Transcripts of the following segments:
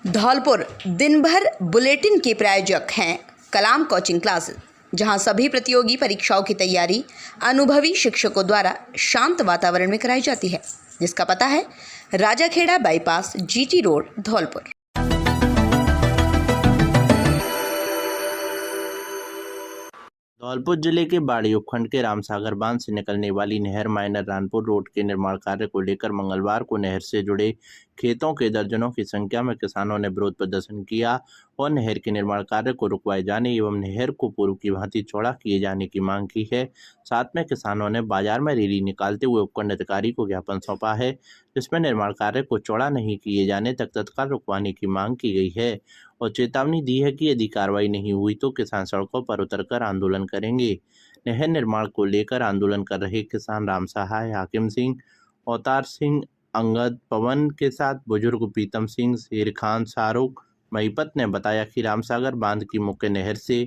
धौलपुर दिन भर बुलेटिन के प्रायोजक हैं कलाम कोचिंग क्लासेस, जहां सभी प्रतियोगी परीक्षाओं की तैयारी अनुभवी शिक्षकों द्वारा शांत वातावरण में कराई जाती है, जिसका पता है Rajakhera bypass, GT road, Dholpur. Dholpur जिले के बाड़ी उपखंड के रामसागर बांध से निकलने वाली नहर माइनर रानपुर रोड के निर्माण कार्य को लेकर मंगलवार को नहर से जुड़े खेतों के दर्जनों की संख्या में किसानों ने विरोध प्रदर्शन किया और नहर के निर्माण कार्य को रुकवाए जाने एवं नहर को पूर्व की भांति चौड़ा किए जाने की मांग की है। साथ में किसानों ने बाजार में रैली निकालते हुए उपखंड अधिकारी को ज्ञापन सौंपा है, जिसमें निर्माण कार्य को चौड़ा नहीं किए जाने तक तत्काल रुकवाने की मांग की गई है और चेतावनी दी है कि यदि कार्रवाई नहीं हुई तो किसान सड़कों पर उतरकर आंदोलन करेंगे। नहर निर्माण को लेकर आंदोलन कर रहे किसान राम सहाय, हाकिम सिंह, अवतार सिंह, अंगद, पवन के साथ बुजुर्ग प्रीतम सिंह, शेर खान, शाहरुख, महिपत ने बताया कि रामसागर बांध की मुख्य नहर से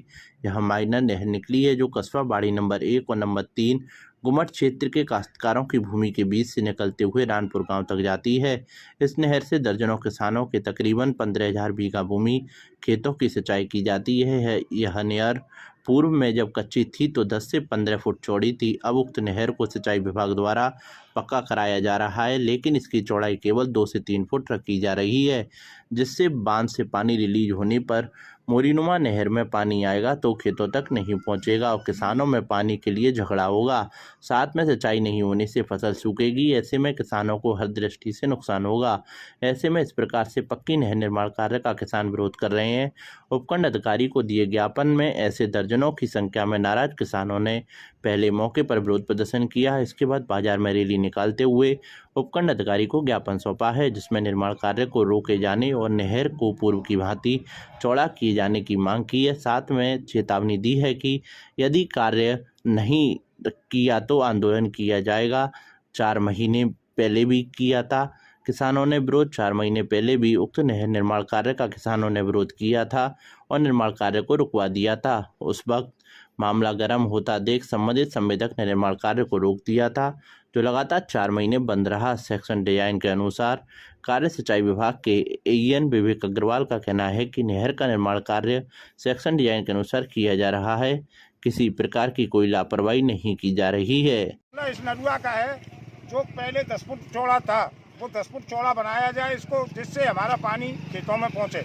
यह माइनर नहर निकली है, जो कस्बा बाड़ी नंबर 1 और नंबर 3 गुमट क्षेत्र के काश्तकारों की भूमि के बीच से निकलते हुए रानपुर गांव तक जाती है। इस नहर से दर्जनों किसानों के तकरीबन 15,000 बीघा भूमि खेतों की सिंचाई की जाती है। यह नहर पूर्व में जब कच्ची थी तो 10 से 15 फुट चौड़ी थी। अब उक्त नहर को सिंचाई विभाग द्वारा पक्का कराया जा रहा है, लेकिन इसकी चौड़ाई केवल 2 से 3 फुट रखी जा रही है, जिससे बांध से पानी रिलीज होने पर मोरीनुमा नहर में पानी आएगा तो खेतों तक नहीं पहुंचेगा और किसानों में पानी के लिए झगड़ा होगा। साथ में सिंचाई नहीं होने से फसल सूखेगी। ऐसे में किसानों को हर दृष्टि से नुकसान होगा। ऐसे में इस प्रकार से पक्की नहर निर्माण कार्य का किसान विरोध कर रहे हैं। उपखंड अधिकारी को दिए ज्ञापन में ऐसे दर्जनों की संख्या में नाराज किसानों ने पहले मौके पर विरोध प्रदर्शन किया। इसके बाद बाजार में रैली निकालते हुए उपखंड अधिकारी को ज्ञापन सौंपा है, जिसमें निर्माण कार्य को रोके जाने और नहर को पूर्व की भांति चौड़ा किए जाने की मांग की है। साथ में चेतावनी दी है कि यदि कार्य नहीं किया तो आंदोलन किया जाएगा। 4 महीने पहले भी किया था किसानों ने विरोध। 4 महीने पहले भी उक्त नहर निर्माण कार्य का किसानों ने विरोध किया था और निर्माण कार्य को रुकवा दिया था। उस वक्त मामला गर्म होता देख संबंधित संवेदक ने निर्माण कार्य को रोक दिया था, जो लगातार 4 महीने बंद रहा। सेक्शन डिजाइन के अनुसार कार्य सिंचाई विभाग के एईएन विवेक अग्रवाल का कहना है कि नहर का निर्माण कार्य सेक्शन डिजाइन के अनुसार किया जा रहा है, किसी प्रकार की कोई लापरवाही नहीं की जा रही है। इस नरुआ का है जो पहले 10 फुट चौड़ा था, वो 10 फुट चौड़ा बनाया जाए इसको, जिससे हमारा पानी खेतों में पहुंचे।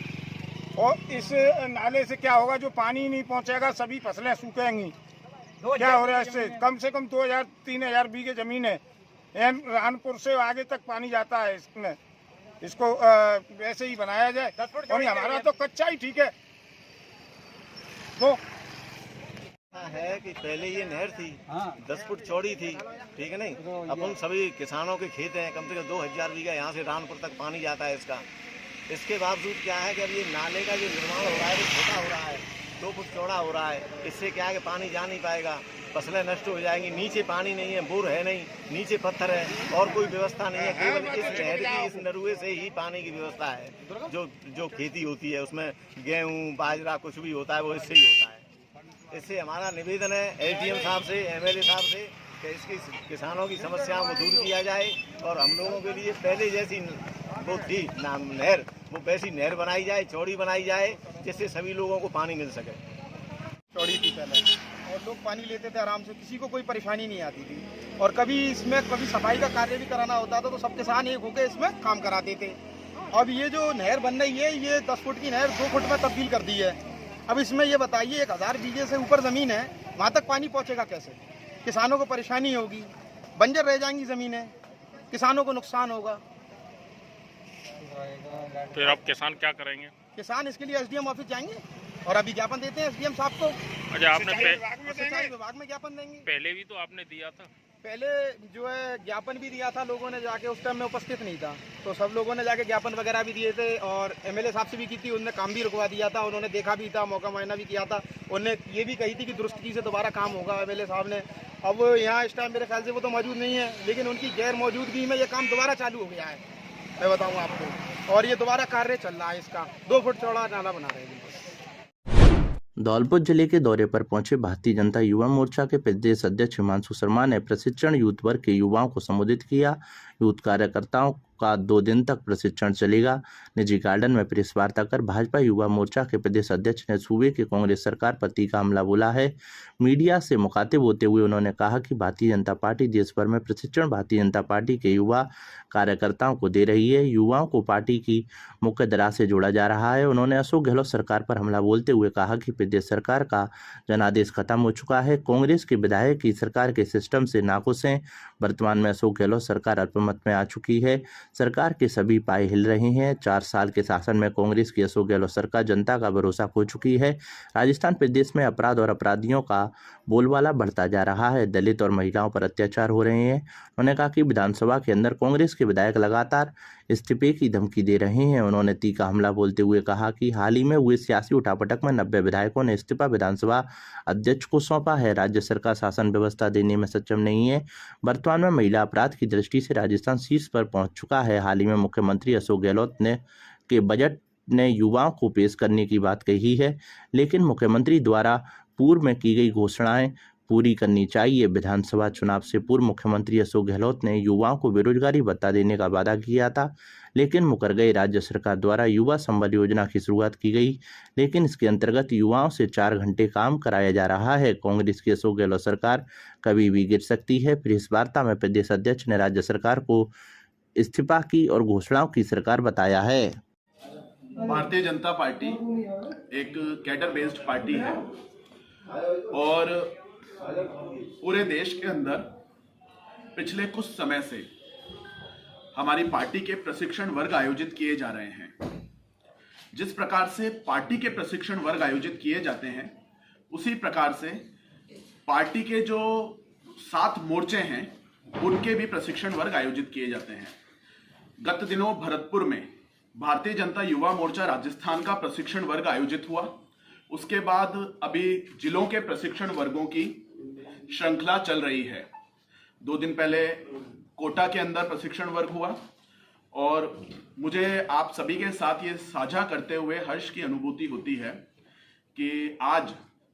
और इस नाले से क्या होगा, जो पानी नहीं पहुंचेगा सभी फसलें सूखेंगी। क्या हो रहा है इससे? कम से कम 2,000-3,000 बीघे जमीन है, रानपुर से आगे तक पानी जाता है। इसमें इसको वैसे ही बनाया जाए और हमारा तो कच्चा ही ठीक है। तो है कि पहले ये नहर थी, 10 फुट चौड़ी थी, ठीक है नहीं। अपन सभी किसानों के खेत हैं, कम से कम 2,000 बीघा यहाँ से रानपुर तक पानी जाता है इसका। इसके बावजूद क्या है कि अब ये नाले का जो निर्माण हो रहा है वो छोटा हो रहा है, 2 फुट चौड़ा हो रहा है। इससे क्या है कि पानी जा नहीं पाएगा, फसलें नष्ट हो जाएंगी। नीचे पानी नहीं है, बोर है नहीं, नीचे पत्थर है और कोई व्यवस्था नहीं है। केवल इस नहर की, इस नरुए से ही पानी की व्यवस्था है। जो खेती होती है उसमें गेहूँ, बाजरा कुछ भी होता है वो इससे ही होता है। इससे हमारा निवेदन है एडीएम साहब से, एमएलए साहब से कि इसकी किसानों की समस्याओं को दूर किया जाए और हम लोगों के लिए पहले जैसी वो थी नहर, वो वैसी नहर बनाई जाए, चौड़ी बनाई जाए, जिससे सभी लोगों को पानी मिल सके। चौड़ी थी पहले और लोग पानी लेते थे आराम से, किसी को कोई परेशानी नहीं आती थी। और कभी इसमें कभी सफाई का कार्य भी कराना होता था तो सब किसान एक होकर इसमें काम कराते थे। अब ये जो नहर बन रही है, ये 10 फुट की नहर 2 फुट में तब्दील कर दी है। अब इसमें ये बताइए 1000 बीघे से ऊपर ज़मीन है, वहाँ तक पानी पहुँचेगा कैसे? किसानों को परेशानी होगी, बंजर रह जाएंगी ज़मीनें, किसानों को नुकसान होगा। फिर अब किसान क्या करेंगे? किसान इसके लिए एसडीएम ऑफिस जाएंगे और अभी ज्ञापन देते हैं एसडीएम साहब को। अच्छा, आपने सिंचाई विभाग में ज्ञापन देंगे। पहले भी तो आपने दिया था। पहले जो है ज्ञापन भी दिया था लोगों ने जाके, उस टाइम में उपस्थित नहीं था तो सब लोगों ने जाके ज्ञापन वगैरह भी दिए थे और एमएलए साहब से भी की थी। उन्होंने काम भी रुकवा दिया था, उन्होंने देखा भी था, मौका मुआयना भी किया था। उन्होंने ये भी कही थी कि दुरुस्ती से दोबारा काम होगा एमएलए साहब ने। अब यहाँ इस टाइम मेरे ख्याल से वो तो मौजूद नहीं है, लेकिन उनकी गैर मौजूदगी में ये काम दोबारा चालू हो गया है, मैं बताऊँ आपको। और ये दोबारा कार्य चल रहा है इसका, 2 फुट चौड़ा नाला बना रहे हैं। धौलपुर जिले के दौरे पर पहुंचे भारतीय जनता युवा मोर्चा के प्रदेश अध्यक्ष हिमांशु शर्मा ने प्रशिक्षण यूथ वर्ग के युवाओं को संबोधित किया। यूथ कार्यकर्ताओं का 2 दिन तक प्रशिक्षण चलेगा। निजी गार्डन में प्रेस वार्ता कर भाजपा युवा मोर्चा के प्रदेश अध्यक्ष ने सूबे की कांग्रेस सरकार पर तीखा हमला बोला है। मीडिया से मुखातिब होते हुए उन्होंने कहा कि भारतीय जनता पार्टी देश भर में प्रशिक्षण भारतीय जनता पार्टी के युवा कार्यकर्ताओं को दे रही है। युवाओं को पार्टी की मुख्य धारा से जोड़ा जा रहा है। उन्होंने अशोक गहलोत सरकार पर हमला बोलते हुए कहा कि प्रदेश सरकार का जनादेश खत्म हो चुका है। कांग्रेस के विधायक की सरकार के सिस्टम से नाखुश हैं। वर्तमान में अशोक गहलोत सरकार अल्पमत में आ चुकी है। सरकार के सभी पाए हिल रहे हैं। 4 साल के शासन में कांग्रेस की अशोक गहलोत सरकार जनता का भरोसा खो चुकी है। राजस्थान प्रदेश में अपराध और अपराधियों का बोलबाला बढ़ता जा रहा है। दलित और महिलाओं पर अत्याचार हो रहे हैं। उन्होंने कहा कि विधानसभा के अंदर कांग्रेस के विधायक लगातार इस्तीफे की धमकी दे रहे हैं। उन्होंने तीखा हमला बोलते हुए कहा कि हाल ही में हुए सियासी उठापटक में 90 विधायकों ने इस्तीफा विधानसभा अध्यक्ष को सौंपा है। राज्य सरकार शासन व्यवस्था देने में सक्षम नहीं है। वर्तमान में महिला अपराध की दृष्टि से राजस्थान शीर्ष पर पहुंच चुका है। हाल ही में मुख्यमंत्री अशोक गहलोत ने के बजट ने युवाओं को पेश करने की बात कही है, लेकिन मुख्यमंत्री द्वारा पूर्व में की गई घोषणाएं पूरी करनी चाहिए। विधानसभा चुनाव से पूर्व मुख्यमंत्री अशोक गहलोत ने युवाओं को बेरोजगारी भत्ता देने का वादा किया था, लेकिन मुकर गए। राज्य सरकार द्वारा युवा संबल योजना की शुरुआत की गई, लेकिन इसके अंतर्गत युवाओं से 4 घंटे काम कराया जा रहा है। कांग्रेस की अशोक गहलोत सरकार कभी भी गिर सकती है। प्रेस वार्ता में प्रदेश अध्यक्ष ने राज्य सरकार को इस्तीफा की और घोषणाओं की सरकार बताया है। भारतीय जनता पार्टी एक कैडर बेस्ड पार्टी है और पूरे देश के अंदर पिछले कुछ समय से हमारी पार्टी के प्रशिक्षण वर्ग आयोजित किए जा रहे हैं। जिस प्रकार से पार्टी के प्रशिक्षण वर्ग आयोजित किए जाते हैं, उसी प्रकार से पार्टी के जो 7 मोर्चे हैं उनके भी प्रशिक्षण वर्ग आयोजित किए जाते हैं। गत दिनों भरतपुर में भारतीय जनता युवा मोर्चा राजस्थान का प्रशिक्षण वर्ग आयोजित हुआ। उसके बाद अभी जिलों के प्रशिक्षण वर्गों की श्रृंखला चल रही है। 2 दिन पहले कोटा के अंदर प्रशिक्षण वर्ग हुआ और मुझे आप सभी के साथ ये साझा करते हुए हर्ष की अनुभूति होती है कि आज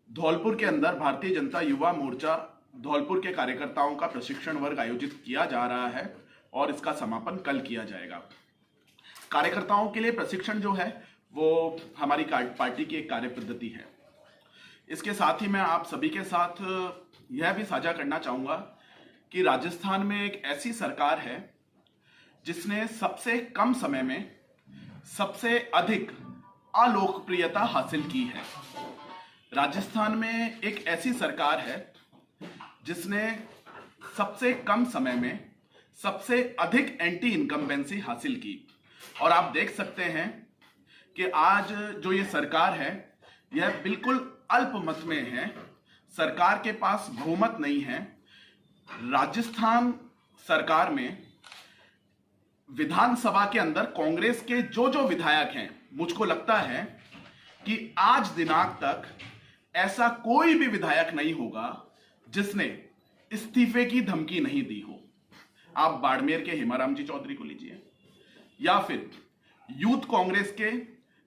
धौलपुर के अंदर भारतीय जनता युवा मोर्चा धौलपुर के कार्यकर्ताओं का प्रशिक्षण वर्ग आयोजित किया जा रहा है और इसका समापन कल किया जाएगा। कार्यकर्ताओं के लिए प्रशिक्षण जो है वो हमारी पार्टी की एक कार्य पद्धति है। इसके साथ ही मैं आप सभी के साथ यह भी साझा करना चाहूंगा कि राजस्थान में एक ऐसी सरकार है जिसने सबसे कम समय में सबसे अधिक अलोकप्रियता हासिल की है। राजस्थान में एक ऐसी सरकार है जिसने सबसे कम समय में सबसे अधिक एंटी इनकम्बेंसी हासिल की और आप देख सकते हैं कि आज जो ये सरकार है यह बिल्कुल अल्पमत में है। सरकार के पास बहुमत नहीं है। राजस्थान सरकार में विधानसभा के अंदर कांग्रेस के जो विधायक हैं, मुझको लगता है कि आज दिनांक तक ऐसा कोई भी विधायक नहीं होगा जिसने इस्तीफे की धमकी नहीं दी हो। आप बाड़मेर के हेमाराम जी चौधरी को लीजिए या फिर यूथ कांग्रेस के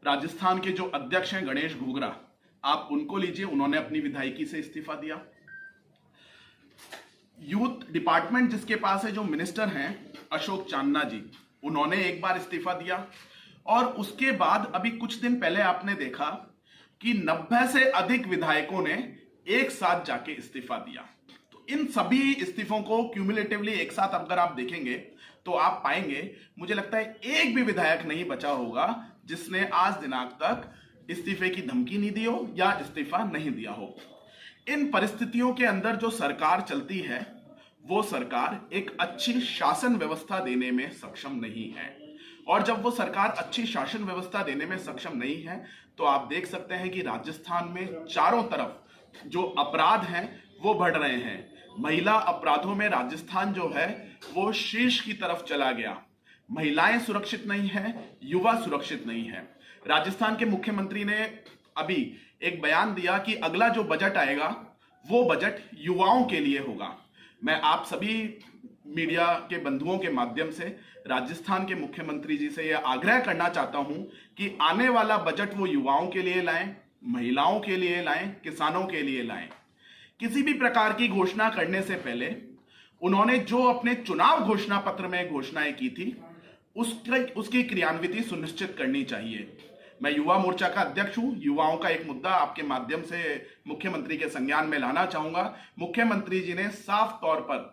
राजस्थान के जो अध्यक्ष हैं गणेश घुघरा, आप उनको लीजिए, उन्होंने अपनी विधायकी से इस्तीफा दिया। यूथ डिपार्टमेंट जिसके पास है, जो मिनिस्टर हैं अशोक चांदना जी, उन्होंने एक बार इस्तीफा दिया और उसके बाद अभी कुछ दिन पहले आपने देखा कि 90 से अधिक विधायकों ने एक साथ जाके इस्तीफा दिया। तो इन सभी इस्तीफों को क्यूमुलेटिवली एक साथ अगर आप देखेंगे तो आप पाएंगे, मुझे लगता है एक भी विधायक नहीं बचा होगा जिसने आज दिनांक तक इस्तीफे की धमकी नहीं दी हो या इस्तीफा नहीं दिया हो। इन परिस्थितियों के अंदर जो सरकार चलती है वो सरकार एक अच्छी शासन व्यवस्था देने में सक्षम नहीं है और जब वो सरकार अच्छी शासन व्यवस्था देने में सक्षम नहीं है तो आप देख सकते हैं कि राजस्थान में चारों तरफ जो अपराध हैं वो बढ़ रहे हैं। महिला अपराधों में राजस्थान जो है वो शीर्ष की तरफ चला गया। महिलाएं सुरक्षित नहीं है, युवा सुरक्षित नहीं है। राजस्थान के मुख्यमंत्री ने अभी एक बयान दिया कि अगला जो बजट आएगा वो बजट युवाओं के लिए होगा। मैं आप सभी मीडिया के बंधुओं के माध्यम से राजस्थान के मुख्यमंत्री जी से यह आग्रह करना चाहता हूं कि आने वाला बजट वो युवाओं के लिए लाएं, महिलाओं के लिए लाएं, किसानों के लिए लाएं। किसी भी प्रकार की घोषणा करने से पहले उन्होंने जो अपने चुनाव घोषणा पत्र में घोषणाएं की थी उसकी क्रियान्विति सुनिश्चित करनी चाहिए। मैं युवा मोर्चा का अध्यक्ष हूं। युवाओं का एक मुद्दा आपके माध्यम से मुख्यमंत्री के संज्ञान में लाना चाहूंगा। मुख्यमंत्री जी ने साफ तौर पर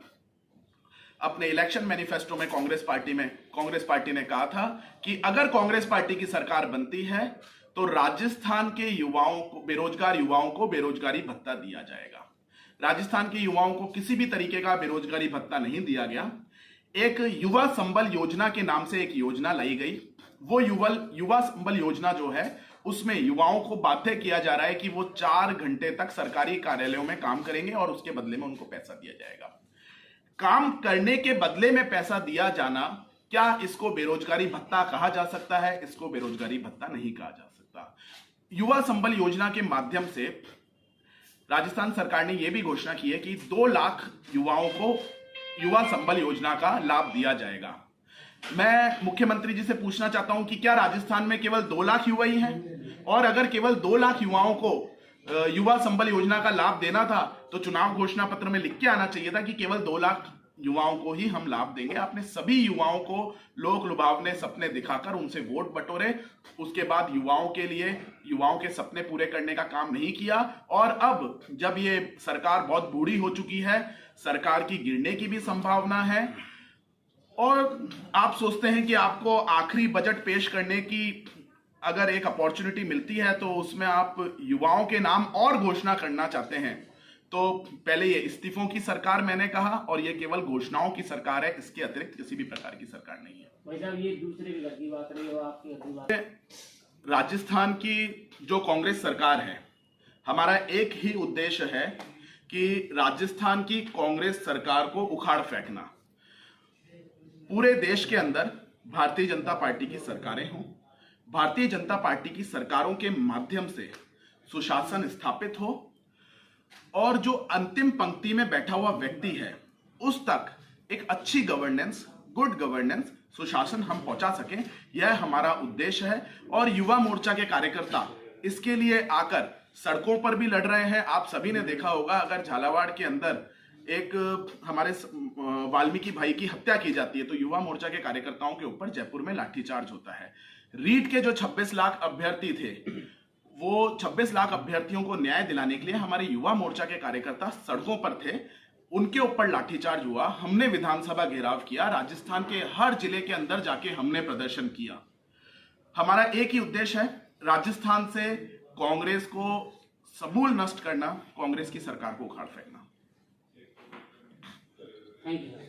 अपने इलेक्शन मैनिफेस्टो में कांग्रेस पार्टी ने कहा था कि अगर कांग्रेस पार्टी की सरकार बनती है तो राजस्थान के बेरोजगार युवाओं को बेरोजगारी भत्ता दिया जाएगा। राजस्थान के युवाओं को किसी भी तरीके का बेरोजगारी भत्ता नहीं दिया गया। एक युवा संबल योजना के नाम से एक योजना लाई गई। वो युवा संबल योजना जो है उसमें युवाओं को बाध्य किया जा रहा है कि वो 4 घंटे तक सरकारी कार्यालयों में काम करेंगे और उसके बदले में उनको पैसा दिया जाएगा। काम करने के बदले में पैसा दिया जाना, क्या इसको बेरोजगारी भत्ता कहा जा सकता है? इसको बेरोजगारी भत्ता नहीं कहा जा सकता। युवा संबल योजना के माध्यम से राजस्थान सरकार ने यह भी घोषणा की है कि 2 लाख युवाओं को युवा संबल योजना का लाभ दिया जाएगा। मैं मुख्यमंत्री जी से पूछना चाहता हूं कि क्या राजस्थान में केवल 2 लाख युवा ही हैं? और अगर केवल 2 लाख युवाओं को युवा संबल योजना का लाभ देना था तो चुनाव घोषणा पत्र में लिख के आना चाहिए था कि केवल 2 लाख युवाओं को ही हम लाभ देंगे। आपने सभी युवाओं को लोक लुभावने सपने दिखाकर उनसे वोट बटोरे, उसके बाद युवाओं के सपने पूरे करने का काम नहीं किया। और अब जब ये सरकार बहुत बूढ़ी हो चुकी है, सरकार की गिरने की भी संभावना है और आप सोचते हैं कि आपको आखिरी बजट पेश करने की अगर एक अपॉर्चुनिटी मिलती है तो उसमें आप युवाओं के नाम और घोषणा करना चाहते हैं, तो पहले ये इस्तीफों की सरकार मैंने कहा और ये केवल घोषणाओं की सरकार है, इसके अतिरिक्त किसी भी प्रकार की सरकार नहीं है। भाई साहब, ये दूसरे के घर की बात रही हो, आपकी घर की बात। राजस्थान की जो कांग्रेस सरकार है, हमारा एक ही उद्देश्य है कि राजस्थान की कांग्रेस सरकार को उखाड़ फेंकना। पूरे देश के अंदर भारतीय जनता पार्टी की सरकारें हों, भारतीय जनता पार्टी की सरकारों के माध्यम से सुशासन स्थापित हो और जो अंतिम पंक्ति में बैठा हुआ व्यक्ति है उस तक एक अच्छी गवर्नेंस, गुड गवर्नेंस, सुशासन हम पहुंचा सकें, यह हमारा उद्देश्य है। और युवा मोर्चा के कार्यकर्ता इसके लिए आकर सड़कों पर भी लड़ रहे हैं। आप सभी ने देखा होगा, अगर झालावाड़ के अंदर एक हमारे वाल्मीकि भाई की हत्या की जाती है तो युवा मोर्चा के कार्यकर्ताओं के ऊपर जयपुर में लाठीचार्ज होता है। रीट के जो 26 लाख अभ्यर्थी थे, वो 26 लाख अभ्यर्थियों को न्याय दिलाने के लिए हमारे युवा मोर्चा के कार्यकर्ता सड़कों पर थे, उनके ऊपर लाठीचार्ज हुआ। हमने विधानसभा घेराव किया, राजस्थान के हर जिले के अंदर जाके हमने प्रदर्शन किया। हमारा एक ही उद्देश्य है, राजस्थान से कांग्रेस को समूल नष्ट करना, कांग्रेस की सरकार को उखाड़ फेंकना। Thank you.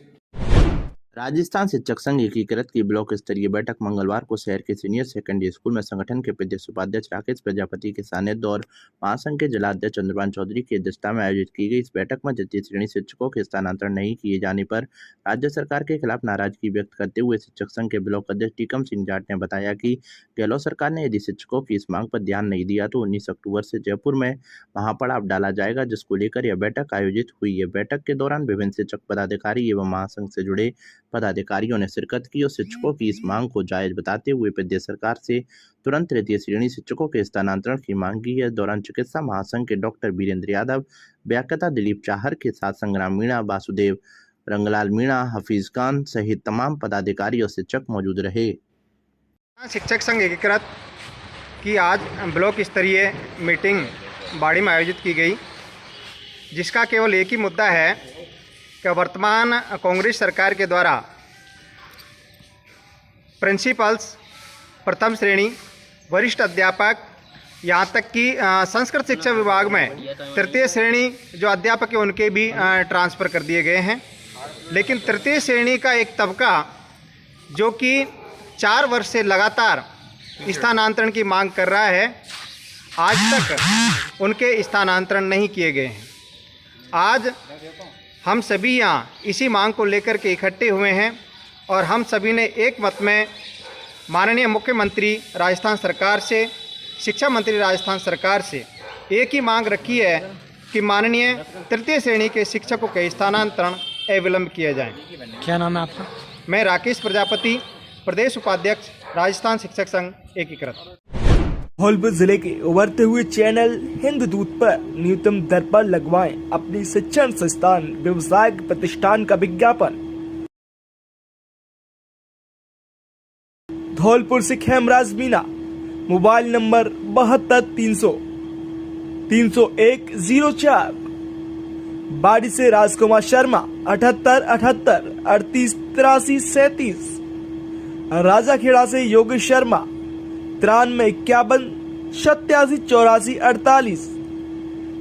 राजस्थान शिक्षक संघ एकीकृत की ब्लॉक स्तरीय बैठक मंगलवार को शहर के सीनियर सेकेंडरी स्कूल में संगठन के प्रदेश उपाध्यक्ष राकेश प्रजापति के सानिध्य और महासंघ के जिलाध्यक्ष चंद्रभान चौधरी की अध्यक्षता में आयोजित की गई। इस बैठक में द्वितीय श्रेणी शिक्षकों के स्थानांतरण नहीं किए जाने पर राज्य सरकार के खिलाफ नाराजगी व्यक्त करते हुए शिक्षक संघ के ब्लॉक अध्यक्ष टीकम सिंह जाट ने बताया कि गहलोत सरकार ने यदि शिक्षकों की इस मांग पर ध्यान नहीं दिया तो 19 अक्टूबर से जयपुर में महापड़ाव डाला जाएगा, जिसको लेकर यह बैठक आयोजित हुई है। बैठक के दौरान विभिन्न शिक्षक पदाधिकारी एवं महासंघ से जुड़े पदाधिकारियों ने शिरकत की और शिक्षकों की इस मांग को जायज बताते हुए प्रदेश सरकार से तुरंत तृतीय श्रेणी शिक्षकों के स्थानांतरण की मांग की है। दौरान चिकित्सा महासंघ के डॉक्टर वीरेंद्र यादव, व्याख्याता दिलीप चाहर के साथ संग्राम मीणा, वासुदेव रंगलाल मीणा, हफीज खान सहित तमाम पदाधिकारी और शिक्षक मौजूद रहे। शिक्षक संघ एकीकृत की आज ब्लॉक स्तरीय मीटिंग बाड़ी में आयोजित की गई, जिसका केवल एक ही मुद्दा है कि वर्तमान कांग्रेस सरकार के द्वारा प्रिंसिपल्स, प्रथम श्रेणी, वरिष्ठ अध्यापक, यहाँ तक कि संस्कृत शिक्षा विभाग में तृतीय श्रेणी जो अध्यापक है उनके भी ट्रांसफ़र कर दिए गए हैं। लेकिन तृतीय श्रेणी का एक तबका जो कि 4 वर्ष से लगातार स्थानांतरण की मांग कर रहा है, आज तक उनके स्थानांतरण नहीं किए गए हैं। आज हम सभी यहाँ इसी मांग को लेकर के इकट्ठे हुए हैं और हम सभी ने एक मत में माननीय मुख्यमंत्री राजस्थान सरकार से, शिक्षा मंत्री राजस्थान सरकार से एक ही मांग रखी है कि माननीय तृतीय श्रेणी के शिक्षकों के स्थानांतरण अविलंब किया जाए। क्या नाम है आपका? मैं राकेश प्रजापति, प्रदेश उपाध्यक्ष, राजस्थान शिक्षक संघ एकीकृत। धौलपुर जिले के उभरते हुए चैनल हिंदूदूत पर न्यूनतम दर पर लगवाएं अपनी शिक्षण संस्थान व्यवसायिक प्रतिष्ठान का विज्ञापन। धौलपुर से खेमराज मीना, मोबाइल नंबर 72 300 30104। बाड़ी से राजकुमार शर्मा 78 78 38 83 37। राजाखेड़ा से योगेश शर्मा 93 51 87 84 48।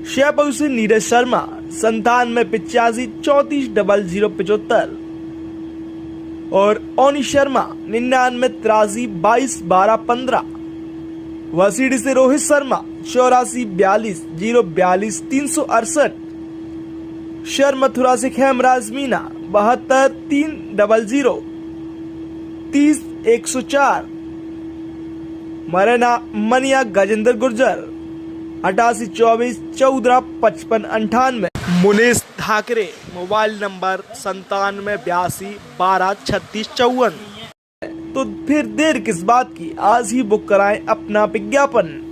शेपऊ से नीरज शर्मा 97 85 34 0075 और ओनी शर्मा 99 83 22 12 15। वसीडी से रोहित शर्मा 84 42 042 368। शहर मथुरा से खेमराज मीना 72 300 30 104। मरेना मनिया गजेंद्र गुर्जर 88 24 14 55 98। Munish Thackeray mobile number 97 82 12 36 54। तो फिर देर किस बात की, आज ही बुक कराएं अपना विज्ञापन।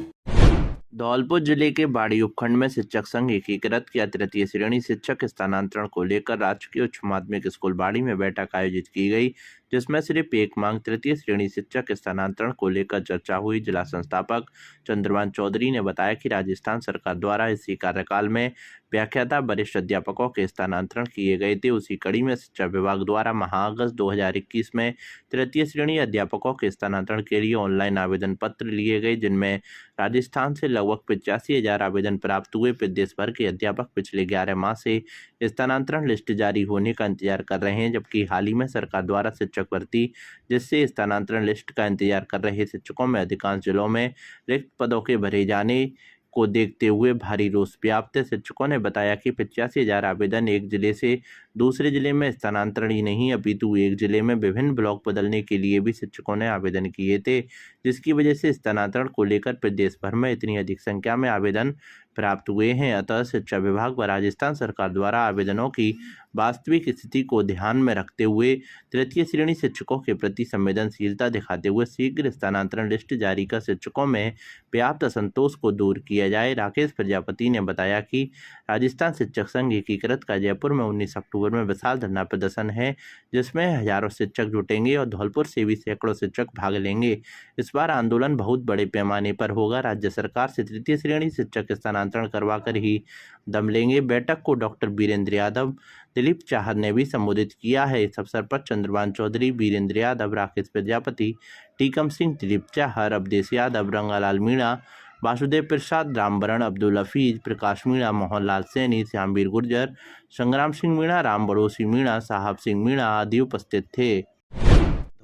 धौलपुर जिले के बाड़ी उपखंड में शिक्षक संघ एकीकृत किया तृतीय श्रेणी शिक्षक स्थानांतरण को लेकर राजकीय उच्च माध्यमिक स्कूल बाड़ी में बैठक आयोजित की गई, जिसमें सिर्फ एक मांग तृतीय श्रेणी शिक्षक स्थानांतरण को लेकर चर्चा हुई। जिला संस्थापक चंद्रभान चौधरी ने बताया कि राजस्थान सरकार द्वारा इसी कार्यकाल में व्याख्याता वरिष्ठ अध्यापकों के स्थानांतरण किए गए थे। उसी कड़ी में शिक्षा विभाग द्वारा माह अगस्त 2021 में तृतीय श्रेणी अध्यापकों के स्थानांतरण के लिए ऑनलाइन आवेदन पत्र लिए गए, जिनमें राजस्थान से लगभग 85,000 आवेदन प्राप्त हुए। प्रदेश भर के अध्यापक पिछले 11 माह से स्थानांतरण लिस्ट जारी होने का इंतजार कर रहे हैं, जबकि हाल ही में सरकार द्वारा शिक्षक भर्ती जिससे स्थानांतरण लिस्ट का इंतजार कर रहे शिक्षकों में अधिकांश जिलों में रिक्त पदों के भरे जाने को देखते हुए भारी रोष व्याप्त है। शिक्षकों ने बताया कि 85,000 आवेदन एक जिले से दूसरे जिले में स्थानांतरण ही नहीं अपितु एक जिले में विभिन्न ब्लॉक बदलने के लिए भी शिक्षकों ने आवेदन किए थे, जिसकी वजह से स्थानांतरण को लेकर प्रदेश भर में इतनी अधिक संख्या में आवेदन प्राप्त हुए हैं। अतः शिक्षा विभाग व राजस्थान सरकार द्वारा आवेदनों की वास्तविक स्थिति को ध्यान में रखते हुए तृतीय श्रेणी शिक्षकों के प्रति संवेदनशीलता दिखाते हुए शीघ्र स्थानांतरण लिस्ट जारी कर शिक्षकों में व्याप्त असंतोष को दूर किया जाए। राकेश प्रजापति ने बताया कि राजस्थान शिक्षक संघ एकीकृत का जयपुर में 19 अक्टूबर में विशाल धरना प्रदर्शन है, जिसमें हजारों शिक्षक जुटेंगे और धौलपुर से भी सैकड़ों शिक्षक भाग लेंगे। इस बार आंदोलन बहुत बड़े पैमाने पर होगा। राज्य सरकार से तृतीय श्रेणी शिक्षक स्थानांतरण करवा कर ही दम लेंगे। बैठक को डॉक्टर वीरेंद्र यादव, दिलीप चाहर ने भी संबोधित किया है। इस अवसर पर चंद्रभान चौधरी, वीरेंद्र यादव, राकेश प्रजापति, टीकम सिंह, दिलीप चाहर, अवधेश यादव, रंगालाल मीणा, वासुदेव प्रसाद, रामबरण, अब्दुल हफीज, प्रकाश मीणा, मोहनलाल सैनी, श्यामवीर गुर्जर, संग्राम सिंह मीणा, राम बड़ोसी मीणा, साहब सिंह मीणा आदि उपस्थित थे।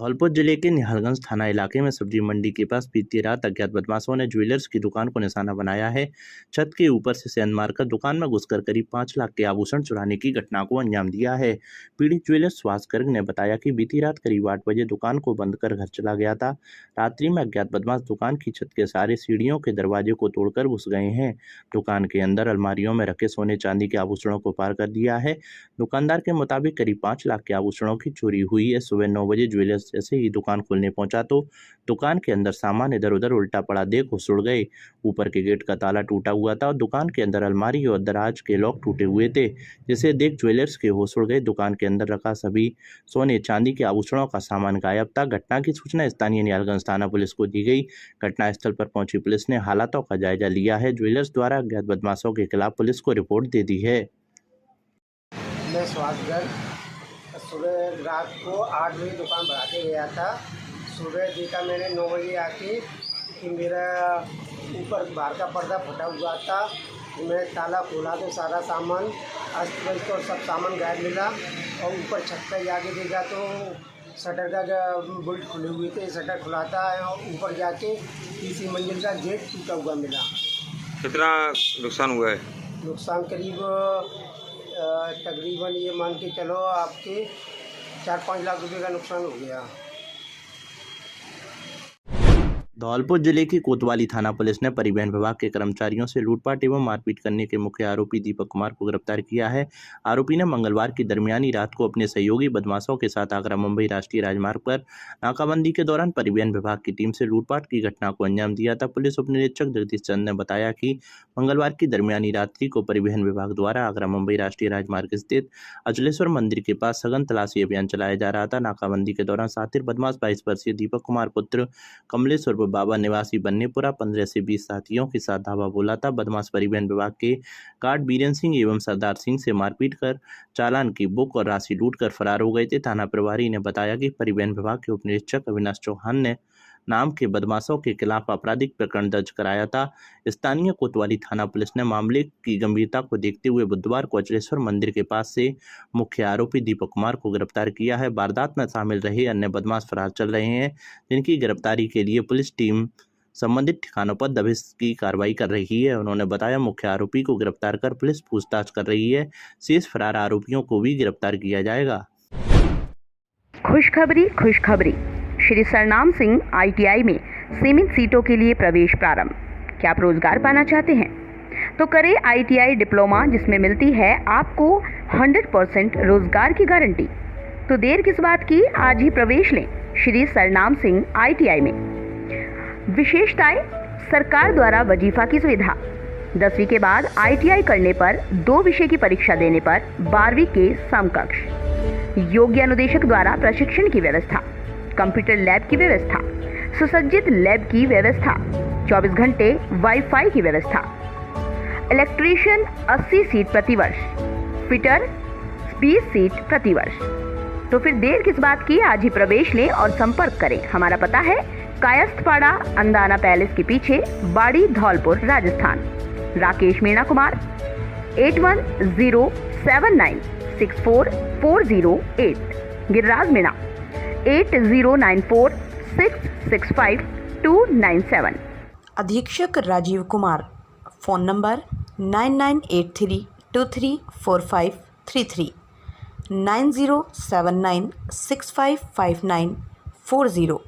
धौलपुर जिले के निहालगंज थाना इलाके में सब्जी मंडी के पास बीती रात अज्ञात बदमाशों ने ज्वेलर्स की दुकान को निशाना बनाया है। छत के ऊपर से सेंध मारकर दुकान में घुसकर करीब 5 लाख के आभूषण चुराने की घटना को अंजाम दिया है। पीड़ित ज्वेलर्स सुहास गर्ग ने बताया कि बीती रात करीब 8 बजे दुकान को बंद कर घर चला गया था। रात्रि में अज्ञात बदमाश दुकान की छत के सारे सीढ़ियों के दरवाजे को तोड़कर घुस गए हैं। दुकान के अंदर अलमारियों में रखे सोने चांदी के आभूषणों को पार कर दिया है। दुकानदार के मुताबिक करीब 5 लाख के आभूषणों की चोरी हुई है। सुबह 9 बजे ज्वेलर्स जैसे ही दुकान खोलने पहुंचा तो दुकान के अंदर सामान इधर उधर उल्टा पड़ा देख घुस उड़ गए। ऊपर के गेट का ताला टूटा हुआ था और दुकान के अंदर अलमारी और दराज के लॉक टूटे हुए थे, जिसे देख ज्वेलर्स के होश उड़ गए। दुकान के अंदर रखा सभी सोने चांदी के आभूषणों का सामान गायब था। घटना की सूचना स्थानीय निहालगंज थाना पुलिस को दी गई। घटनास्थल पर पहुंची पुलिस ने हालातों का जायजा लिया है। ज्वेलर्स द्वारा अज्ञात बदमाशों के खिलाफ पुलिस को रिपोर्ट दे दी है। मैं स्वागत सुबह रात को 8 बजे दुकान बढ़ा के गया था। सुबह देखा मैंने 9 बजे आके कि मेरा ऊपर बाहर का पर्दा फटा हुआ था। मैं ताला खोला तो सारा सामान अस्त व्यस्त और सब सामान गायब मिला। और ऊपर छत पर जाके देखा तो शटर का बोल्ट खुले हुए थे। शटर खुला था और ऊपर जाके तीसरी मंजिल का गेट टूटा हुआ मिला। कितना नुकसान हुआ है? नुकसान करीब तकरीबन ये मान के चलो आपके 4-5 लाख रुपए का नुकसान हो गया। धौलपुर जिले की कोतवाली थाना पुलिस ने परिवहन विभाग के कर्मचारियों से लूटपाट एवं मारपीट करने के मुख्य आरोपी दीपक कुमार को गिरफ्तार किया है। आरोपी ने मंगलवार की दरमियानी रात को अपने सहयोगी बदमाशों के साथ आगरा मुंबई राष्ट्रीय राजमार्ग पर नाकाबंदी के दौरान परिवहन विभाग की टीम से लूटपाट की घटना को अंजाम दिया था। पुलिस उप निरीक्षक जगदीश चंद ने बताया कि मंगलवार की दरमियानी रात्रि को परिवहन विभाग द्वारा आगरा मुंबई राष्ट्रीय राजमार्ग स्थित अचलेश्वर मंदिर के पास सघन तलाशी अभियान चलाया जा रहा था। नाकाबंदी के दौरान सातिर बदमाश 22 वर्षीय दीपक कुमार पुत्र कमलेश्वर बाबा निवासी बन्नेपुरा 15 से 20 साथियों के साथ धावा बोला था। बदमाश परिवहन विभाग के गार्ड बीरेन सिंह एवं सरदार सिंह से मारपीट कर चालान की बुक और राशि लूटकर फरार हो गए थे। थाना प्रभारी ने बताया कि परिवहन विभाग के उप निरीक्षक अविनाश चौहान ने नाम के बदमाशों के खिलाफ आपराधिक प्रकरण दर्ज कराया था। स्थानीय कोतवाली थाना पुलिस ने मामले की गंभीरता को देखते हुए बुधवार को अचलेश्वर मंदिर के पास से मुख्य आरोपी दीपक कुमार को गिरफ्तार किया है। वारदात में शामिल रहे अन्य बदमाश फरार चल रहे हैं, जिनकी गिरफ्तारी के लिए पुलिस टीम संबंधित ठिकानों पर दबिश की कार्रवाई कर रही है। उन्होंने बताया मुख्य आरोपी को गिरफ्तार कर पुलिस पूछताछ कर रही है। शेष फरार आरोपियों को भी गिरफ्तार किया जाएगा। खुशखबरी श्री सरनाम सिंह ITI में सीमित सीटों के लिए प्रवेश प्रारंभ। क्या आप रोजगार पाना चाहते हैं तो करें ITI डिप्लोमा, जिसमें मिलती है आपको 100% रोजगार की गारंटी। तो देर किस बात की, आज ही प्रवेश लें श्री सरनाम सिंह ITI में। विशेषताएं: सरकार द्वारा वजीफा की सुविधा, 10वीं के बाद ITI करने पर 2 विषय की परीक्षा देने पर 12वीं के समकक्ष, योग्य अनुदेशक द्वारा प्रशिक्षण की व्यवस्था, कंप्यूटर लैब की व्यवस्था, सुसज्जित लैब की व्यवस्था, 24 घंटे वाईफाई की व्यवस्था, इलेक्ट्रीशियन 80 सीट प्रति वर्ष, फिटर 20 सीट प्रति वर्ष। तो फिर देर किस बात की, आज ही प्रवेश लें और संपर्क करें। हमारा पता है कायस्थपाड़ा अंदाना पैलेस के पीछे, बाड़ी, धौलपुर, राजस्थान। राकेश मीणा कुमार 8107964408, गिरिराज मीणा 8094665297। अधीक्षक राजीव कुमार, फ़ोन नंबर 9983234533, 9079655940।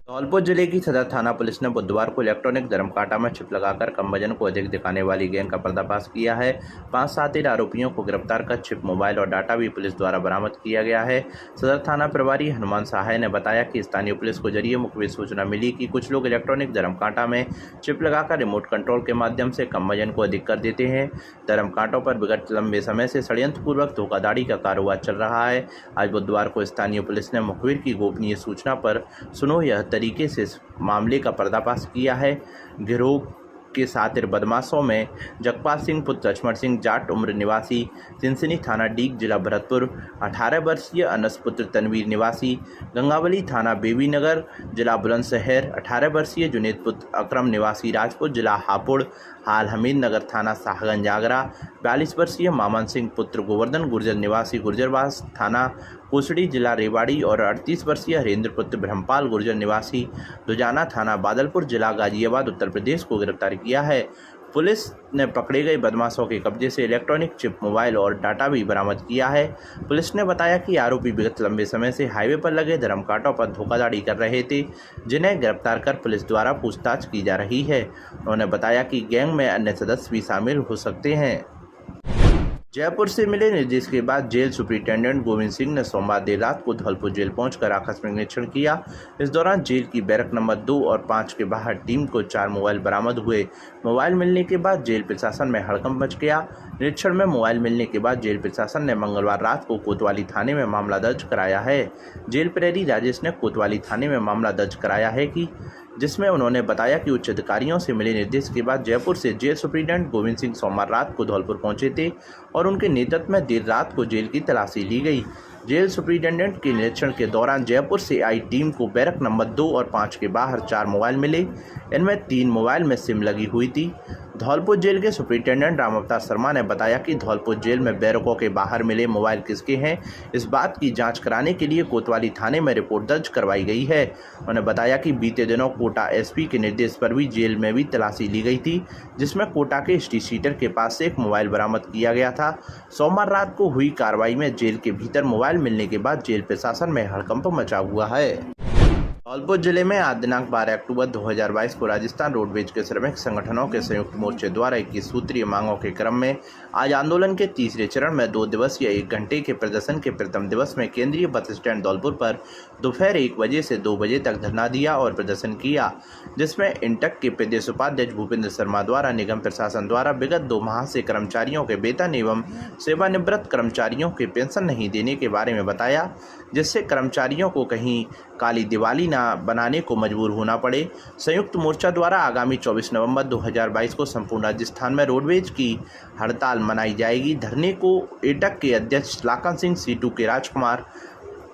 धौलपुर जिले की सदर थाना पुलिस ने बुधवार को इलेक्ट्रॉनिक धर्मकांटा में छिप लगाकर कम वजन को अधिक दिखाने वाली गैंग का पर्दाफाश किया है। 5 साथी आरोपियों को गिरफ्तार कर छिप मोबाइल और डाटा भी पुलिस द्वारा बरामद किया गया है। सदर थाना प्रभारी हनुमान सहाय ने बताया कि स्थानीय पुलिस को जरिए मुखबिर सूचना मिली कि कुछ लोग इलेक्ट्रॉनिक धर्मकांटा में छिप लगाकर रिमोट कंट्रोल के माध्यम से कम वजन को अधिक कर देते हैं। धर्मकांटों पर विगत लंबे समय से षड्यंत्रपूर्वक धोखाधड़ी का कारोबार चल रहा है। आज बुधवार को स्थानीय पुलिस ने मुखबिर की गोपनीय सूचना पर सुनो यह तरीके से इस मामले का पर्दाफाश किया है। गिरोह के सातिर बदमाशों में जगपाल सिंह पुत्र लक्ष्मण सिंह जाट उम्र निवासी सिनसिनी थाना डीग जिला भरतपुर, 18 वर्षीय अनस पुत्र तनवीर निवासी गंगावली थाना बेबीनगर जिला बुलंदशहर, 18 वर्षीय जुनेद पुत्र अकरम निवासी राजपुर जिला हापुड़, हाल हमीदनगर थाना शाहगंज आगरा, 42 वर्षीय मामन सिंह पुत्र गोवर्धन गुर्जर निवासी गुर्जरबास थाना कोसड़ी जिला रेवाड़ी और 38 वर्षीय हरेंद्र पुत्र ब्रह्मपाल गुर्जर निवासी दुजाना थाना बादलपुर जिला गाजियाबाद उत्तर प्रदेश को गिरफ्तार किया है। पुलिस ने पकड़े गए बदमाशों के कब्जे से इलेक्ट्रॉनिक चिप, मोबाइल और डाटा भी बरामद किया है। पुलिस ने बताया कि आरोपी विगत लंबे समय से हाईवे पर लगे धर्मकांटों पर धोखाधड़ी कर रहे थे, जिन्हें गिरफ्तार कर पुलिस द्वारा पूछताछ की जा रही है। उन्होंने बताया कि गैंग में अन्य सदस्य भी शामिल हो सकते हैं। जयपुर से मिले निर्देश के बाद जेल सुपरिटेंडेंट गोविंद सिंह ने सोमवार देर रात को धौलपुर जेल पहुंचकर आकस्मिक निरीक्षण किया। इस दौरान जेल की बैरक नंबर 2 और 5 के बाहर टीम को 4 मोबाइल बरामद हुए। मोबाइल मिलने के बाद जेल प्रशासन में हड़कंप मच गया। निरीक्षण में मोबाइल मिलने के बाद जेल प्रशासन ने मंगलवार रात को कोतवाली थाने में मामला दर्ज कराया है। जेल प्रहरी राजेश ने कोतवाली थाने में मामला दर्ज कराया है जिसमें उन्होंने बताया कि उच्च अधिकारियों से मिले निर्देश के बाद जयपुर से जेल सुपरिटेंडेंट गोविंद सिंह सोमवार रात को धौलपुर पहुंचे थे और उनके नेतृत्व में देर रात को जेल की तलाशी ली गई। जेल सुपरिटेंडेंट के निरीक्षण के दौरान जयपुर से आई टीम को बैरक नंबर 2 और 5 के बाहर 4 मोबाइल मिले। इनमें 3 मोबाइल में सिम लगी हुई थी। धौलपुर जेल के सुपरिटेंडेंट राम अवतार शर्मा ने बताया कि धौलपुर जेल में बैरकों के बाहर मिले मोबाइल किसके हैं, इस बात की जांच कराने के लिए कोतवाली थाने में रिपोर्ट दर्ज करवाई गई है। उन्होंने बताया कि बीते दिनों कोटा एसपी के निर्देश पर भी जेल में भी तलाशी ली गई थी, जिसमें कोटा के स्ट्रीट सीटर के पास से एक मोबाइल बरामद किया गया था। सोमवार रात को हुई कार्रवाई में जेल के भीतर मोबाइल मिलने के बाद जेल प्रशासन में हड़कंप मचा हुआ है। धौलपुर जिले में आज दिनांक 12 अक्टूबर 2022 को राजस्थान रोडवेज के श्रमिक संगठनों के संयुक्त मोर्चे द्वारा 21 सूत्रीय मांगों के क्रम में आज आंदोलन के तीसरे चरण में 2 दिवसीय 1 घंटे के प्रदर्शन के प्रथम दिवस में केंद्रीय बस स्टैंड धौलपुर पर दोपहर 1 बजे से 2 बजे तक धरना दिया और प्रदर्शन किया, जिसमें इंटक के प्रदेश उपाध्यक्ष भूपेंद्र शर्मा द्वारा निगम प्रशासन द्वारा विगत 2 माह से कर्मचारियों के वेतन एवं सेवानिवृत्त कर्मचारियों के पेंशन नहीं देने के बारे में बताया, जिससे कर्मचारियों को कहीं काली दिवाली न बनाने को मजबूर होना पड़े। संयुक्त मोर्चा द्वारा आगामी 24 नवंबर 2022 को संपूर्ण राजस्थान में रोडवेज की हड़ताल मनाई जाएगी। धरने को एटक के अध्यक्ष लाखन सिंह, सीटू के राजकुमार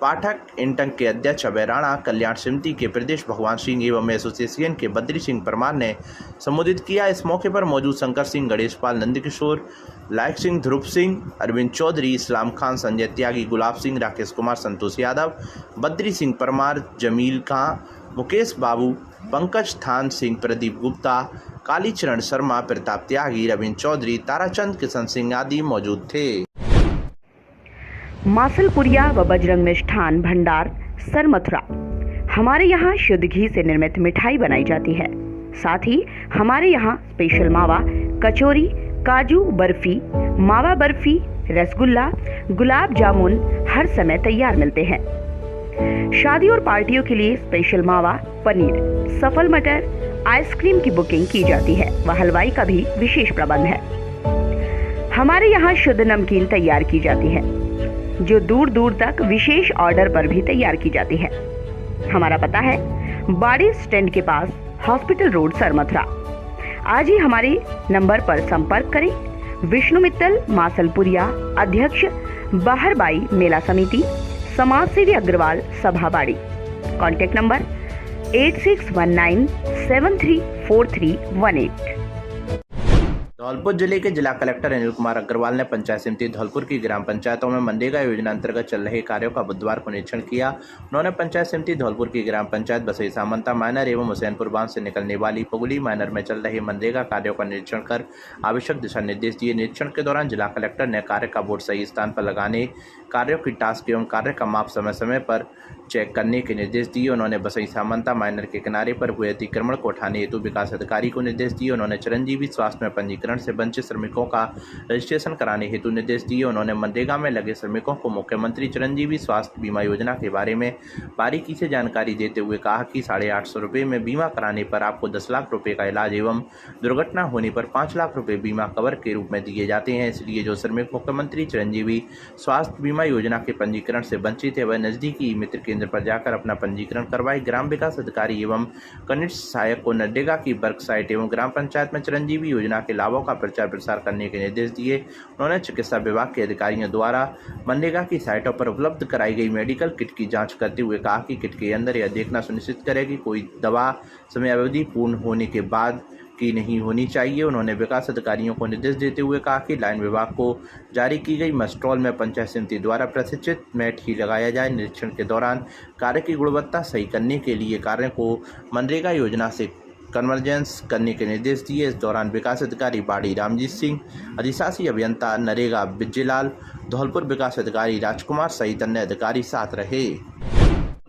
पाठक, इंटक के अध्यक्ष अभय राणा, कल्याण समिति के प्रदेश भगवान सिंह एवं एसोसिएशन के बद्री सिंह परमार ने संबोधित किया। इस मौके पर मौजूद शंकर सिंह, गणेश पाल, नंदकिशोर, लायक सिंह, ध्रुव सिंह, अरविंद चौधरी, इस्लाम खान, संजय त्यागी, गुलाब सिंह, राकेश कुमार, संतोष यादव, बद्री सिंह परमार, जमील खां, मुकेश बाबू, पंकज थान सिंह, प्रदीप गुप्ता, कालीचरण शर्मा, प्रताप त्यागी, रविंद्र चौधरी, ताराचंद, किशन सिंह आदि मौजूद थे। मासलपुरिया व बजरंग मिष्ठान भंडार, सर मथुरा। हमारे यहाँ शुद्ध घी से निर्मित मिठाई बनाई जाती है। साथ ही हमारे यहाँ स्पेशल मावा, कचौरी, काजू बर्फी, मावा बर्फी, रसगुल्ला, गुलाब जामुन हर समय तैयार मिलते हैं। शादी और पार्टियों के लिए स्पेशल मावा, पनीर, सफल मटर, आइसक्रीम की बुकिंग की जाती है व हलवाई का भी विशेष प्रबंध है। हमारे यहाँ शुद्ध नमकीन तैयार की जाती है, जो दूर दूर तक विशेष ऑर्डर पर भी तैयार की जाती है। हमारा पता है बाड़ी स्टैंड के पास, हॉस्पिटल रोड, सर मथुरा। आज ही हमारे नंबर पर संपर्क करें। विष्णु मित्तल, मासलपुरिया, अध्यक्ष बाहरबाई मेला समिति, समाज सेवी अग्रवाल, सभाबाड़ी। Contact number 8619734318। धौलपुर जिले के जिला कलेक्टर अनिल कुमार अग्रवाल ने पंचायत समिति धौलपुर की ग्राम पंचायतों में मनरेगा योजना अंतर्गत चल रहे कार्यों का बुधवार को निरीक्षण किया। उन्होंने पंचायत समिति धौलपुर की ग्राम पंचायत बसई सामंता माइनर एवं हुसैनपुर बांध से निकलने वाली पगुली माइनर में चल रहे मनरेगा कार्यों का निरीक्षण कर आवश्यक दिशा निर्देश दिए। निरीक्षण के दौरान जिला कलेक्टर ने कार्य का बोर्ड सही स्थान पर लगाने, कार्यों की टास्क एवं कार्य का माप समय समय पर चेक करने के निर्देश दिए। उन्होंने बसई सामंता माइनर के किनारे पर हुए अतिक्रमण को उठाने हेतु विकास अधिकारी को निर्देश दिए। उन्होंने चिरंजीवी स्वास्थ्य में पंजीकरण से वंचित श्रमिकों का रजिस्ट्रेशन कराने हेतु निर्देश दिए। उन्होंने मनरेगा में लगे श्रमिकों को मुख्यमंत्री चिरंजीवी स्वास्थ्य बीमा योजना के बारे में बारीकी से जानकारी देते हुए कहा कि 850 रुपये में बीमा कराने पर आपको 10 लाख रुपये का इलाज एवं दुर्घटना होने पर 5 लाख रुपये बीमा कवर के रूप में दिए जाते हैं। इसलिए जो श्रमिक मुख्यमंत्री चिरंजीवी स्वास्थ्य बीमा योजना के पंजीकरण से वंचित है वह नजदीकी मित्र केंद्र पर जाकर अपना पंजीकरण करवाए। ग्राम विकास अधिकारी एवं कनिष्ठ सहायक को नरेगा की वर्क साइट एवं ग्राम पंचायत में चिरंजीवी योजना के लाभों का प्रचार प्रसार करने के निर्देश दिए। उन्होंने चिकित्सा विभाग के अधिकारियों द्वारा मनरेगा की साइटों पर उपलब्ध कराई गई मेडिकल किट की जांच करते हुए कहा कि किट के अंदर यह देखना सुनिश्चित करें कि कोई दवा समयावधि पूर्ण होने के बाद की नहीं होनी चाहिए। उन्होंने विकास अधिकारियों को निर्देश देते हुए कहा कि लाइन विभाग को जारी की गई मस्ट्रॉल में पंचायत समिति द्वारा प्रशिक्षित मैट ही लगाया जाए। निरीक्षण के दौरान कार्य की गुणवत्ता सही करने के लिए कार्य को मनरेगा योजना से कन्वर्जेंस करने के निर्देश दिए। इस दौरान विकास अधिकारी बाड़ी रामजीत सिंह, अधिशासी अभियंता नरेगा विजयलाल, धौलपुर विकास अधिकारी राजकुमार सहित अन्य अधिकारी साथ रहे।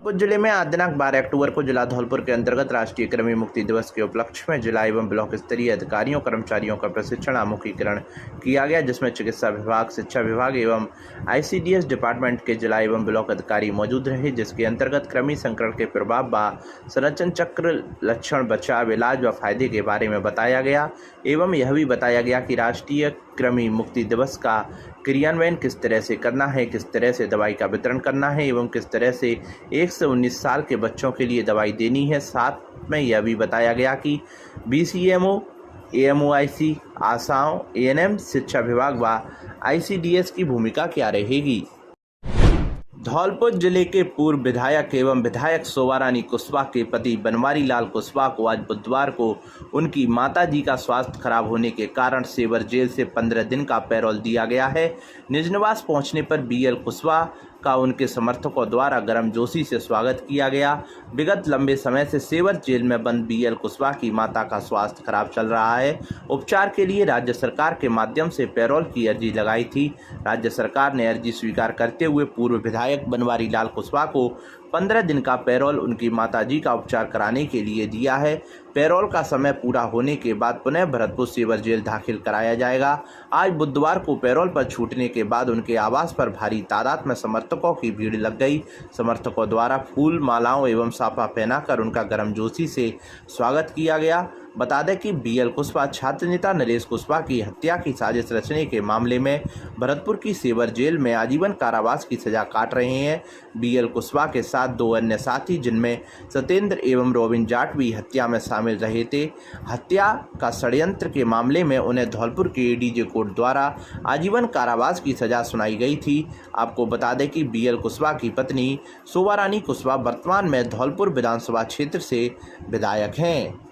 धौलपुर जिले में आज दिनांक 12 अक्टूबर को जिला धौलपुर के अंतर्गत राष्ट्रीय कृमि मुक्ति दिवस के उपलक्ष्य में जिला एवं ब्लॉक स्तरीय अधिकारियों कर्मचारियों का प्रशिक्षण आमुखीकरण किया गया, जिसमें चिकित्सा विभाग, शिक्षा विभाग एवं ICDS डिपार्टमेंट के जिला एवं ब्लॉक अधिकारी मौजूद रहे, जिसके अंतर्गत कृमि संक्रमण के प्रभाव व संरक्षण चक्र, लक्षण, बचाव, इलाज व फायदे के बारे में बताया गया एवं यह भी बताया गया कि राष्ट्रीय कृमि मुक्ति दिवस का क्रियान्वयन किस तरह से करना है, किस तरह से दवाई का वितरण करना है एवं किस तरह से 1 से 19 साल के बच्चों के लिए दवाई देनी है। साथ में यह भी बताया गया कि BCMO, AMOIC, आशाओं, ANM, शिक्षा विभाग व ICDS की भूमिका क्या रहेगी। धौलपुर जिले के पूर्व विधायक एवं विधायक शोभा रानी कुशवाहा के पति बनवारी लाल कुशवाहा को आज बुधवार को उनकी माताजी का स्वास्थ्य खराब होने के कारण सेवर जेल से 15 दिन का पैरोल दिया गया है। निज निवास पहुंचने पर BL कुशवाहा का उनके समर्थकों द्वारा गर्मजोशी से स्वागत किया गया। विगत लंबे समय से सेवर जेल में बंद BL कुशवाहा की माता का स्वास्थ्य खराब चल रहा है। उपचार के लिए राज्य सरकार के माध्यम से पैरोल की अर्जी लगाई थी। राज्य सरकार ने अर्जी स्वीकार करते हुए पूर्व विधायक बनवारी लाल कुशवाहा को 15 दिन का पैरोल उनकी माताजी का उपचार कराने के लिए दिया है। पैरोल का समय पूरा होने के बाद पुनः भरतपुर सेवर जेल दाखिल कराया जाएगा। आज बुधवार को पैरोल पर छूटने के बाद उनके आवास पर भारी तादाद में समर्थकों की भीड़ लग गई। समर्थकों द्वारा फूल, मालाओं एवं साफा पहनाकर उनका गर्मजोशी से स्वागत किया गया। बता दें कि बीएल कुशवाहा छात्र नेता नरेश कुशवाहा की हत्या की साजिश रचने के मामले में भरतपुर की सेवर जेल में आजीवन कारावास की सजा काट रहे हैं। बीएल कुशवाहा के साथ 2 अन्य साथी जिनमें सत्येंद्र एवं रोबिन जाट भी हत्या में शामिल रहे थे। हत्या का षड्यंत्र के मामले में उन्हें धौलपुर के एडीजे कोर्ट द्वारा आजीवन कारावास की सजा सुनाई गई थी। आपको बता दें कि बीएल कुशवाहा की पत्नी शोभा रानी कुशवाहा वर्तमान में धौलपुर विधानसभा क्षेत्र से विधायक हैं।